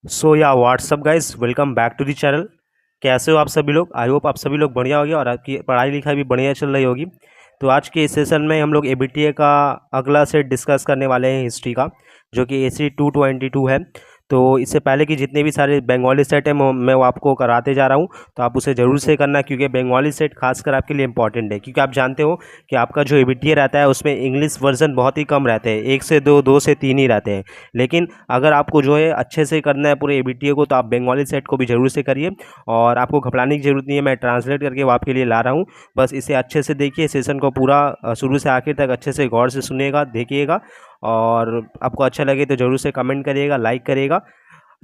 सो या what's up guys, welcome back to the channel. कैसे हो आप सभी लोग? आई होप आप सभी लोग बढ़िया होगी और आपकी पढ़ाई लिखाई भी बढ़िया चल रही होगी। तो आज के इस सेशन में हम लोग एबीटीए का अगला सेट डिस्कस करने वाले हैं, हिस्ट्री का, जो कि AC 222 है। तो इससे पहले कि जितने भी सारे बंगाली सेट हैं मैं वो आपको कराते जा रहा हूँ, तो आप उसे ज़रूर से करना, क्योंकि बंगाली सेट खासकर आपके लिए इंपॉर्टेंट है। क्योंकि आप जानते हो कि आपका जो एबीटीए रहता है उसमें इंग्लिश वर्जन बहुत ही कम रहते हैं, 1 से 2, 2 से 3 ही रहते हैं। लेकिन अगर आपको जो है अच्छे से करना है पूरे एबीटीए को, तो आप बंगाली सेट को भी ज़रूर से करिए। और आपको घबराने की ज़रूरत नहीं है, मैं ट्रांसलेट करके वो आपके लिए ला रहा हूँ। बस इसे अच्छे से देखिए, सेशन को पूरा शुरू से आखिर तक अच्छे से गौर से सुनिएगा, देखिएगा। और आपको अच्छा लगे तो ज़रूर से कमेंट करिएगा, लाइक करिएगा।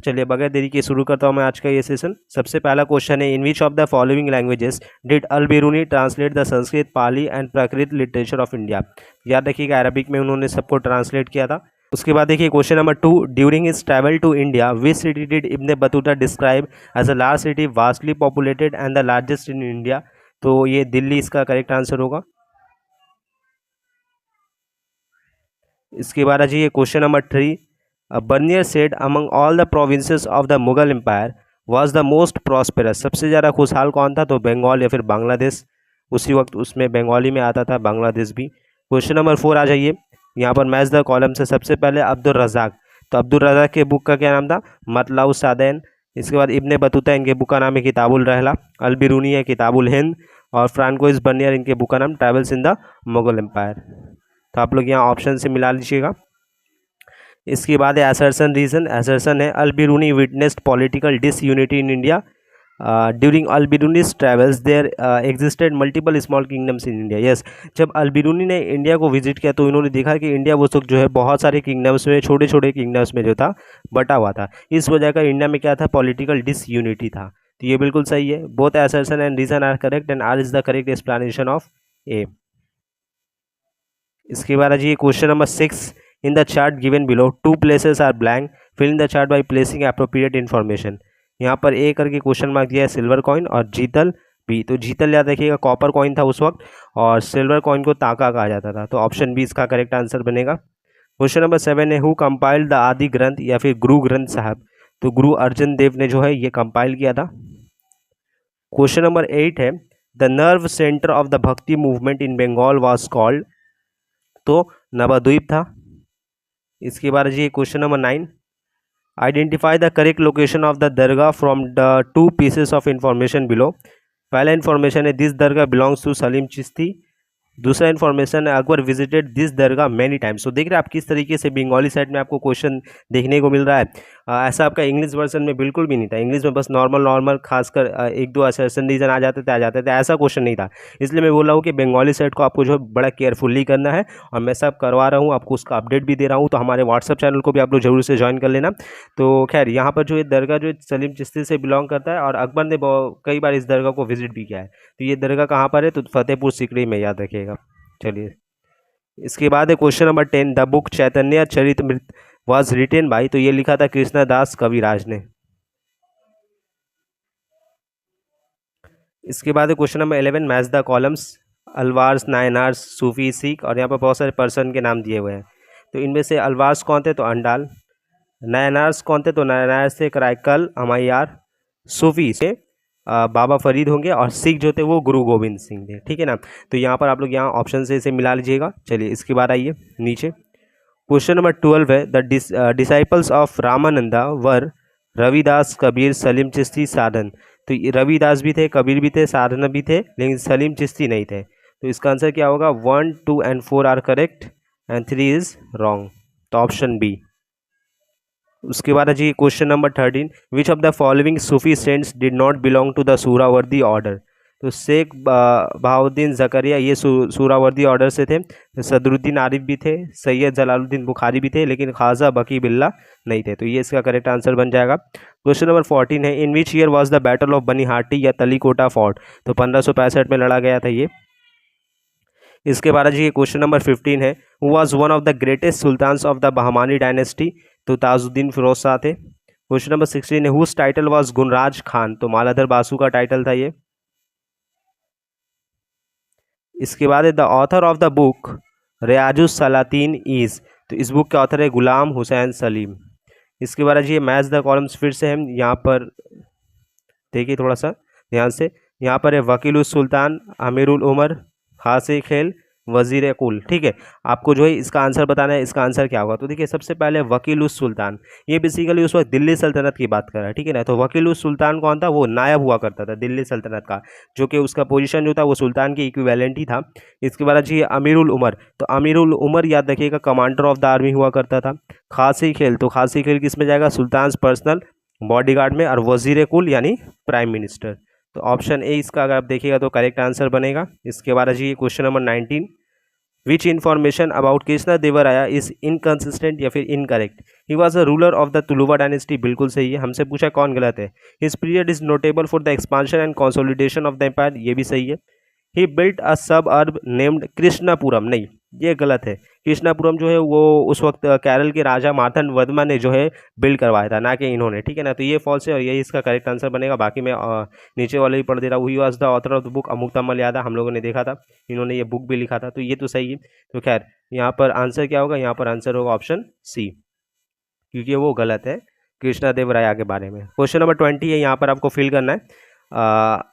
चलिए बगैर देरी के शुरू करता हूँ मैं आज का ये सेशन। सबसे पहला क्वेश्चन है, in which of the following languages did Al Biruni translate the Sanskrit, Pali and Prakrit literature of India. याद रखिएगा, अरबिक में उन्होंने सबको ट्रांसलेट किया था। उसके बाद देखिए question number 2, during his travel to India which city did Ibn Battuta describe as a large city vastly populated and the largest in India. तो ये दिल्ली इसका करेक्ट आंसर होगा। इसके बाद आ जाइए question number 3, Bernier said among all the provinces of the Mughal empire was the most prosperous. सबसे ज़्यादा खुशहाल कौन था? तो बंगाल या फिर बांग्लादेश। उसी वक्त उसमें बंगाली में आता था, बांग्लादेश भी। क्वेश्चन नंबर 4 आ जाइए, यहाँ पर मैच द कॉलम से सबसे पहले अब्दुल रज़ाक। तो अब्दुल रज़ाक के बुक का क्या नाम था? मतलाउ सादैन। इसके बाद इब्ने बतूता, इनके बुक का नाम है किताबुल रहला। अल बिरूनी है किताबुल हिंद। और फ्रांकोइस बर्नियर, इनके बुक का नाम travels in the Mughal empire. तो आप लोग यहाँ ऑप्शन से मिला लीजिएगा। इसके बाद है असर्सन रीजन। असर्सन है, Al Biruni witnessed political disunity in India during Al Biruni's travels there existed multiple small kingdoms in India. Yes, जब अल बिरूनी ने इंडिया को विजिट किया तो इन्होंने देखा कि इंडिया वो जो है बहुत सारे किंगडम्स में, छोटे छोटे किंगडम्स में जो था बटा हुआ था। इस वजह का इंडिया में क्या था? पॉलिटिकल डिसयूनिटी था। तो ये बिल्कुल सही है। Both assertion and reason are correct and R is the correct explanation of A. इसके बाद जी question number 6, in the chart given below two places are blank, fill in the chart by placing appropriate information. यहाँ पर ए करके question mark दिया है silver coin और जीतल बी। तो जीतल याद रखिएगा कॉपर कॉइन था उस वक्त, और सिल्वर कॉइन को ताका कहा जाता था। तो ऑप्शन बी इसका करेक्ट आंसर बनेगा। क्वेश्चन नंबर 7 है, हु कंपाइल्ड द आदि ग्रंथ या फिर गुरु ग्रंथ साहब। तो गुरु अर्जन देव ने जो है ये कंपाइल किया था। क्वेश्चन नंबर 8 है, the nerve centre of the bhakti movement in Bengal was called. तो नवद्वीप था। इसके बाद जी question number 9, identify the correct location of the dargah from the two pieces of information below. पहला इन्फॉर्मेशन है, this dargah belongs to Salim Chishti. दूसरा इन्फॉर्मेशन है, Akbar visited this dargah many times. तो देख रहे हैं आप किस तरीके से बंगाली साइड में आपको क्वेश्चन देखने को मिल रहा है। ऐसा आपका इंग्लिश वर्जन में बिल्कुल भी नहीं था। इंग्लिश में बस नॉर्मल नॉर्मल खासकर एक दो असर्सन रीजन आ जाते थे, ऐसा क्वेश्चन नहीं था। इसलिए मैं बोल रहा हूँ कि बंगाली साइड को आपको जो है बड़ा केयरफुल्ली करना है, और मैं सब करवा रहा हूँ, आपको उसका अपडेट भी दे रहा हूँ। तो हमारे व्हाट्सअप चैनल को भी आप लोग जरूर से ज्वाइन कर लेना। तो खैर यहाँ पर जो ये दरगाह जो सलीम चिश्ती से बिलोंग करता है, और अकबर ने कई बार इस दरगाह को विजिट भी किया है। तो ये दरगाह कहाँ पर है? तो फतेहपुर सीकरी में, याद रखिएगा। चलिए इसके बाद है question number 10, the book Chaitanya Charitamrita was written by. तो ये लिखा था कृष्णदास कविराज ने। इसके बाद है question number 11, match the columns, Alvars, Nayanars, Sufi, Sikh. और यहाँ पर बहुत सारे पर्सन के नाम दिए हुए हैं। तो इनमें से अलवार्स कौन थे? तो अंडाल। नायनार्स कौन थे? तो नायनार्स से कराइकल अमायार। सूफी से बाबा फरीद होंगे, और सिख जो थे वो गुरु गोविंद सिंह थे। ठीक है ना? तो यहाँ पर आप लोग यहाँ ऑप्शन से इसे मिला लीजिएगा। चलिए इसके बाद आइए नीचे, क्वेश्चन नंबर 12 है, द डिसाइपल्स ऑफ रामानंदा वर रविदास, कबीर, सलीम चिश्ती, साधन। तो ये रविदास भी थे, कबीर भी थे, साधन भी थे, लेकिन सलीम चिश्ती नहीं थे। तो इसका आंसर क्या होगा? 1, 2 and 4 are correct and 3 is wrong. तो ऑप्शन बी। उसके बाद जी question number 13, which of the following Sufi saints did not belong to the Suhrawardi order. तो शेख बहाउद्दीन जकरिया ये सूरावर्दी ऑर्डर से थे। सदरुद्दीन आरिफ भी थे, सैयद जलालुद्दीन बुखारी भी थे, लेकिन ख्वाजा बकी बिल्ला नहीं थे। तो ये इसका करेक्ट आंसर बन जाएगा। क्वेश्चन नंबर 14 है, in which year was the battle of Banihatti या तलीकोटा फोर्ट। तो 1565 में लड़ा गया था ये। इसके बाद जी क्वेश्चन नंबर 15 है, who was one of the greatest sultans of the Bahmani dynasty. तो ताजुद्दीन फिरोज शाह थे। क्वेश्चन नंबर 16 है, whose title was Gunraj Khan. तो मालाधर बासु का टाइटल था ये। इसके बाद है, the author of the book Riyaz-us Salatin is. तो इस बुक के ऑथर है गुलाम हुसैन सलीम। इसके बाद ये मैच द कॉलम्स फिर से हम यहाँ पर देखिए थोड़ा सा ध्यान से। यहाँ पर है वकील उस सुल्तान, अमीरुल उमर, हासे खेल, वजीर कुल। ठीक है, आपको जो है इसका आंसर बताना है। इसका आंसर क्या होगा? तो देखिए सबसे पहले वकील उस सुल्तान, ये बेसिकली उस वक्त दिल्ली सल्तनत की बात कर रहा है। ठीक है ना, तो वकील उस सुल्तान कौन था? वो नायब हुआ करता था दिल्ली सल्तनत का, जो कि उसका पोजीशन जो था वो सुल्तान की इक्विवेलेंट ही था। इसके बाद जी अमीरुल उमर, तो अमीरुल उमर याद रखिएगा कमांडर ऑफ द आर्मी हुआ करता था। खासी खेल, तो खासी खेल किस में जाएगा? सुल्तान पर्सनल बॉडीगार्ड में। और वजीर कुल यानी प्राइम मिनिस्टर। तो ऑप्शन ए इसका अगर आप देखिएगा तो करेक्ट आंसर बनेगा। इसके बाद जी question number 19, which information about Krishna Devaraya is inconsistent या फिर incorrect? He was a ruler of the Tuluva dynasty, बिल्कुल सही है। हमसे पूछा कौन गलत है? His period is notable for the expansion and consolidation of the empire, ये भी सही है। ही बिल्ट अ सब अर्ब नेम्ड कृष्णापुरम, नहीं ये गलत है। कृष्णापुरम जो है वो उस वक्त केरल के राजा मार्तंड वर्मा ने जो है बिल्ड करवाया था, ना कि इन्होंने। ठीक है ना, तो ये फॉल्स है और यही इसका करेक्ट आंसर बनेगा। बाकी मैं नीचे वाले ही पढ़ दे रहा हूँ। He was the author of the book Amukta Malyada, हम लोगों ने देखा था, इन्होंने ये बुक भी लिखा था, तो ये तो सही है। तो खैर यहाँ पर आंसर क्या होगा? यहाँ पर आंसर होगा ऑप्शन सी, क्योंकि वो गलत है कृष्णा देव राया के बारे में। क्वेश्चन नंबर 20 है, यहाँ पर आपको फिल करना है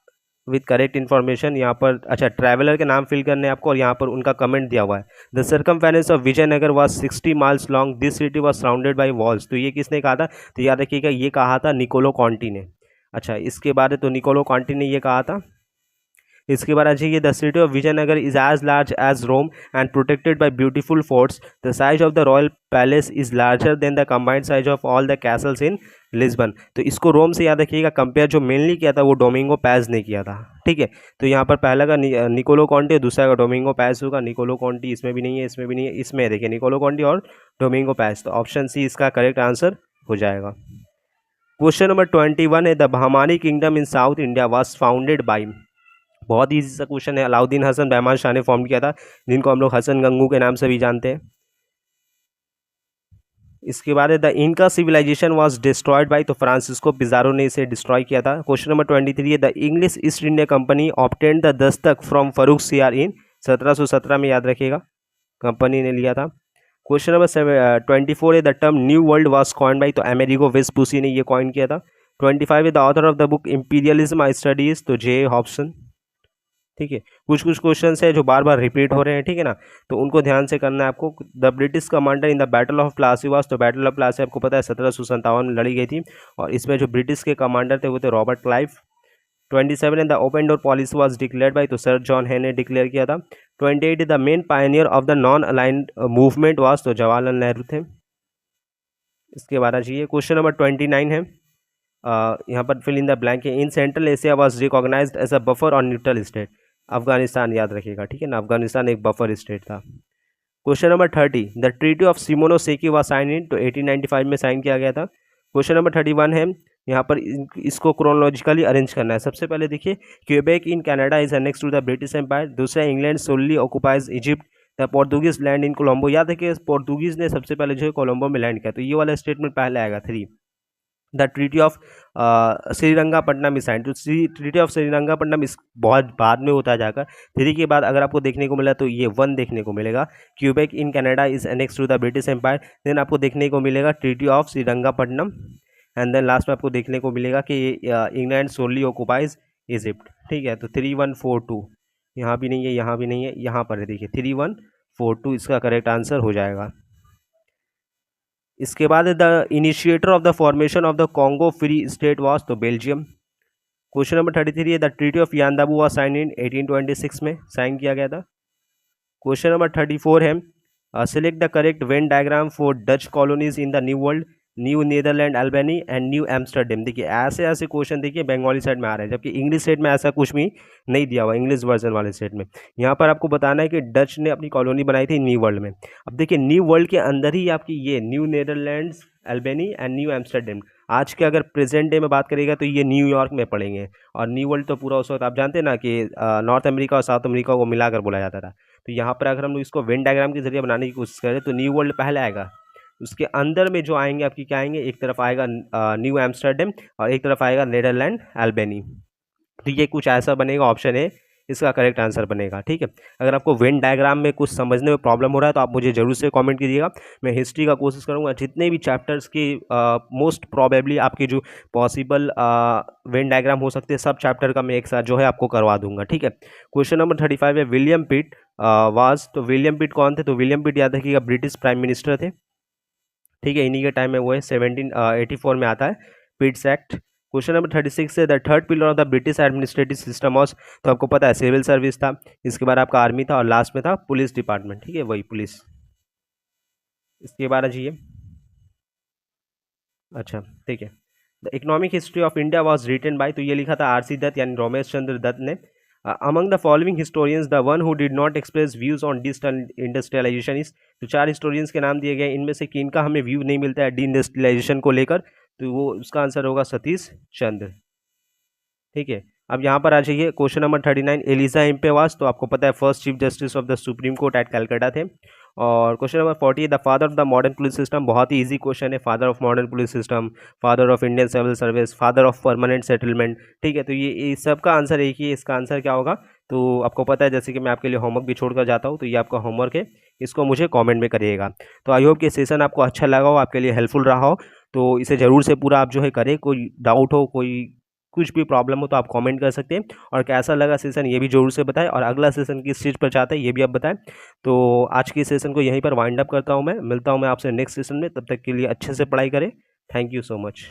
विथ करेक्ट इन्फॉर्मेशन। यहाँ पर अच्छा ट्रैवलर के नाम फिल करने हैं आपको, और यहाँ पर उनका कमेंट दिया हुआ है। The circumference of Vijayanagar was 60 miles long, this city was surrounded by walls. तो ये किसने कहा था? तो याद रखिएगा ये कहा था निकोलो कॉन्टी ने। अच्छा इसके बाद तो निकोलो कॉन्टी ने ये कहा था। इसके बाद अच्छी ये the city of Vijayanagar is as large as Rome and protected by beautiful forts. The size of the royal palace is larger than the combined size of all the castles in Lisbon. तो इसको रोम से याद रखिएगा compare जो mainly किया था वो Domingo page ने किया था। ठीक है, तो यहाँ पर पहला का निकोलो कॉन्टी, दूसरा का डोमिंगो पैज होगा। निकोलो कॉन्टी इसमें भी नहीं है, इसमें भी नहीं है, इसमें देखिए निकोलो कॉन्टी और डोमिंगो पैज। तो ऑप्शन सी इसका करेक्ट आंसर हो जाएगा। क्वेश्चन नंबर 21 है, the Bahmani kingdom in south India was founded by, बहुत ईजी सा क्वेश्चन है, अलाउद्दीन हसन बहमान शाह ने फॉर्म किया था, जिनको हम लोग हसन गंगू के नाम से भी जानते हैं। इसके बाद द इनका सिविलाइजेशन वाज डिस्ट्रॉयड बाय, तो फ्रांसिस्को पिज़ारो ने इसे डिस्ट्रॉय किया था। क्वेश्चन नंबर 23 है, the English east India company obtained the Dastak from Farrukh सियार इन 1717 में, याद रखिएगा कंपनी ने लिया था। क्वेश्चन नंबर 24 है, the term new world was coined bye, तो अमेरिगो वेस्पुसी ने ये कॉइन किया था। 25 है, the author of the book imperialism I studies, तो जे हॉब्सन। ठीक है, कुछ कुछ क्वेश्चन है जो बार बार रिपीट हो रहे हैं, ठीक है ना, तो उनको ध्यान से करना है आपको। The British commander in the battle of Plassey was, तो बैटल ऑफ प्लासी आपको पता है 1757 में लड़ी गई थी, और इसमें जो ब्रिटिश के कमांडर थे वो थे Robert Clive. 27 the open door policy was declared by, तो सर जॉन हे ने डिक्लेयर किया था। 28 the main Pioneer of the non aligned movement was, तो जवाहरलाल नेहरू थे। इसके बाद चाहिए क्वेश्चन नंबर 29 है, यहाँ पर फिल इन द ब्लैंक है, in central Asia was recognized as a buffer और न्यूट्रल स्टेट, अफगानिस्तान, याद रखिएगा। ठीक है ना, अफगानिस्तान एक बफर स्टेट था। Question number 30, the treaty of Shimonoseki was sign in, तो 1895 में साइन किया गया था। क्वेश्चन नंबर 31 है, यहाँ पर इसको क्रोनोलॉजिकली अरेंज करना है। सबसे पहले देखिए, Quebec in Canada is annex to the British empire. दूसरा, England solely occupies Egypt, the Portuguese land in Colombo, याद है कि पोर्तुगीज ने सबसे पहले जो है कोलंबो में लैंड किया, तो ये वाला स्टेटमेंट पहले आएगा। 3, the treaty of Srirangapatnam is sine, तो ट्रीटी ऑफ श्रीरंगापट्टनम इस बहुत बाद में होता है जाकर। 3 के बाद अगर आपको देखने को मिला तो ये 1 देखने को मिलेगा, Quebec in Canada is annex to the British empire. Then आपको देखने को मिलेगा treaty of Srirangapatnam, and then last में आपको देखने को मिलेगा कि इंग्लैंड सोलली ऑक्युपाइज इजिप्ट। ठीक है, तो 3142 यहाँ भी नहीं है, यहाँ भी नहीं है, यहाँ पर है देखिए 3142 इसका करेक्ट आंसर हो जाएगा। इसके बाद the initiator of the formation of the Congo free state was, तो बेल्जियम। क्वेश्चन नंबर 33 है, the treaty of Yandabo was sign in 1826 में साइन किया गया था। क्वेश्चन नंबर 34 है, select the correct Venn diagram for Dutch colonies in the New World, New Netherland Albany and New Amsterdam. देखिए ऐसे ऐसे question देखिए बंगाली साइड में आ रहे हैं, जबकि इंग्लिश साइड में ऐसा कुछ भी नहीं दिया हुआ, इंग्लिश वर्जन वाले सेट में। यहाँ पर आपको बताना है कि डच ने अपनी कॉलोनी बनाई थी न्यू वर्ल्ड में। अब देखिए न्यू वर्ल्ड के अंदर ही आपकी ये New Netherlands Albany and New Amsterdam. आज के अगर प्रेजेंट डे में बात करेगा तो ये न्यूयॉर्क में पड़ेंगे, और न्यू वर्ल्ड तो पूरा उस वक्त आप जानते हैं ना कि नॉर्थ अमेरिका और साउथ अमेरिका को मिलाकर बोला जाता था। तो यहाँ पर अगर हम लोग इसको वेन डायग्राम के जरिए बनाने की कोशिश करें तो न्यू वर्ल्ड पहले आएगा, उसके अंदर में जो आएंगे आपकी क्या आएंगे, एक तरफ आएगा न्यू एम्स्टर्डम और एक तरफ आएगा नीदरलैंड अल्बानी। तो ये कुछ ऐसा बनेगा, ऑप्शन ए इसका करेक्ट आंसर बनेगा। ठीक है, अगर आपको वेन डायग्राम में कुछ समझने में प्रॉब्लम हो रहा है तो आप मुझे जरूर से कमेंट कीजिएगा। मैं हिस्ट्री का कोशिश करूंगा जितने भी चैप्टर्स की मोस्ट प्रोबेबली आपके जो पॉसिबल वेन डायग्राम हो सकते हैं सब चैप्टर का मैं एक साथ जो है आपको करवा दूंगा। ठीक है, क्वेश्चन नंबर 35 है विलियम पिट वाज, तो विलियम पिट कौन थे? तो विलियम पिट याद रखिएगा ब्रिटिश प्राइम मिनिस्टर थे। ठीक है, इन्हीं के टाइम में वो है 1784 में आता है पिट्स एक्ट। क्वेश्चन नंबर 36 है the third pillar of the British administrative system was, तो आपको पता है सिविल सर्विस था, इसके बाद आपका आर्मी था और लास्ट में था पुलिस डिपार्टमेंट। ठीक है, वही पुलिस। इसके बाद चाहिए, अच्छा ठीक है, the economic history of India was written by, तो ये लिखा था आर.सी. दत्त यानी रमेश चंद्र दत्त ने। Among the following historians the one who did not express views on industrialization is, तो 4 हिस्टोरियंस के नाम दिए गए, इनमें से किनका हमें व्यू नहीं मिलता है डी इंडस्ट्रियलाइजेशन को लेकर, तो वो उसका आंसर होगा सतीश चंद्र। ठीक है, अब यहाँ पर आ जाइए क्वेश्चन नंबर 39 एलिजा इम्पेवास, तो आपको पता है first chief justice of the supreme court at Calcutta थे। और question number 40 the father of the modern police system, बहुत ही इजी क्वेश्चन है, father of modern police system, father of Indian civil service, father of permanent settlement. ठीक है, तो ये सब का आंसर एक ही है, इसका आंसर क्या होगा? तो आपको पता है जैसे कि मैं आपके लिए होमवर्क भी छोड़कर जाता हूँ, तो ये आपका होमवर्क है, इसको मुझे कमेंट में करिएगा। तो आई होप कि सेशन आपको अच्छा लगा हो, आपके लिए हेल्पफुल रहा हो, तो इसे ज़रूर से पूरा आप जो है करें। कोई डाउट हो, कोई कुछ भी प्रॉब्लम हो तो आप कमेंट कर सकते हैं, और कैसा लगा सेशन ये भी जरूर से बताएं, और अगला सेशन किस चीज़ पर चाहते हैं ये भी आप बताएं। तो आज की सेशन को यहीं पर वाइंड अप करता हूं, मैं मिलता हूं मैं आपसे नेक्स्ट सेशन में, तब तक के लिए अच्छे से पढ़ाई करें। Thank you so much.